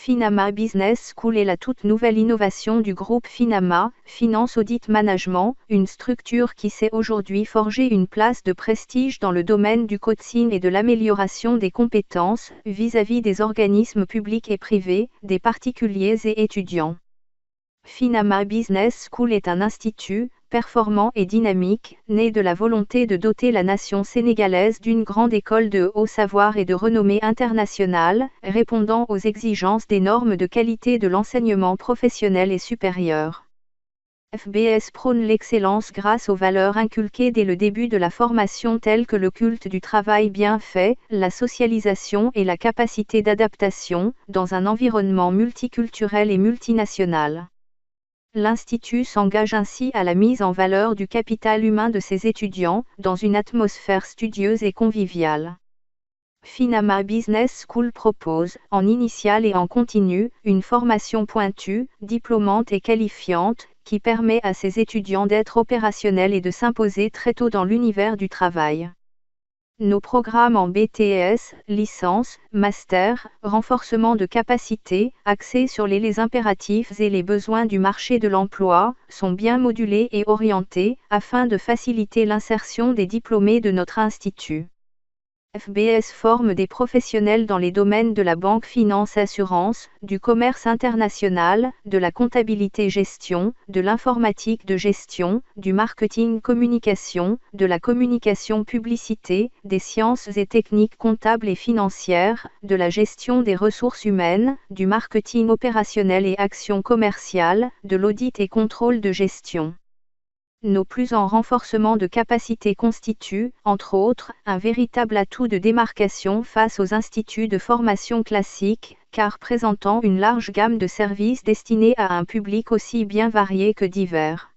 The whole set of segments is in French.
Finama Business School est la toute nouvelle innovation du groupe Finama, Finance Audit Management, une structure qui s'est aujourd'hui forger une place de prestige dans le domaine du coaching et de l'amélioration des compétences vis-à-vis des organismes publics et privés, des particuliers et étudiants. Finama Business School est un institut, performant et dynamique, né de la volonté de doter la nation sénégalaise d'une grande école de haut savoir et de renommée internationale, répondant aux exigences des normes de qualité de l'enseignement professionnel et supérieur. FBS prône l'excellence grâce aux valeurs inculquées dès le début de la formation telles que le culte du travail bien fait, la socialisation et la capacité d'adaptation, dans un environnement multiculturel et multinational. L'Institut s'engage ainsi à la mise en valeur du capital humain de ses étudiants, dans une atmosphère studieuse et conviviale. Finama Business School propose, en initial et en continu, une formation pointue, diplômante et qualifiante, qui permet à ses étudiants d'être opérationnels et de s'imposer très tôt dans l'univers du travail. Nos programmes en BTS, licence, master, renforcement de capacités, axés sur les impératifs et les besoins du marché de l'emploi, sont bien modulés et orientés, afin de faciliter l'insertion des diplômés de notre institut. FBS forme des professionnels dans les domaines de la banque finance assurance, du commerce international, de la comptabilité gestion, de l'informatique de gestion, du marketing communication, de la communication publicité, des sciences et techniques comptables et financières, de la gestion des ressources humaines, du marketing opérationnel et action commerciale, de l'audit et contrôle de gestion. Nos plus en renforcement de capacité constituent, entre autres, un véritable atout de démarcation face aux instituts de formation classiques, car présentant une large gamme de services destinés à un public aussi bien varié que divers.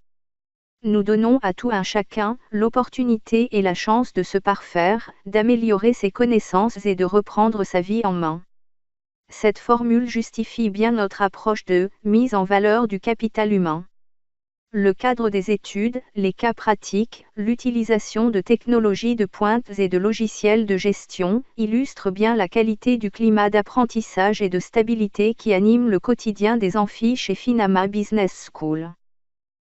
Nous donnons à tout un chacun l'opportunité et la chance de se parfaire, d'améliorer ses connaissances et de reprendre sa vie en main. Cette formule justifie bien notre approche de mise en valeur du capital humain. Le cadre des études, les cas pratiques, l'utilisation de technologies de pointe et de logiciels de gestion, illustrent bien la qualité du climat d'apprentissage et de stabilité qui anime le quotidien des amphis chez Finama Business School.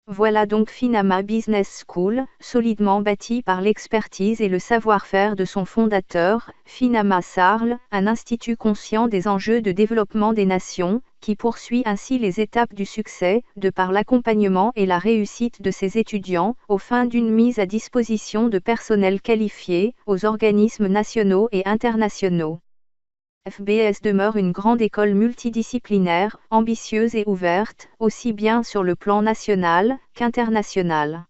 Voilà donc Finama Business School, solidement bâti par l'expertise et le savoir-faire de son fondateur, Finama Sarl, un institut conscient des enjeux de développement des nations, qui poursuit ainsi les étapes du succès, de par l'accompagnement et la réussite de ses étudiants, aux fins d'une mise à disposition de personnel qualifié, aux organismes nationaux et internationaux. FBS demeure une grande école multidisciplinaire, ambitieuse et ouverte, aussi bien sur le plan national qu'international.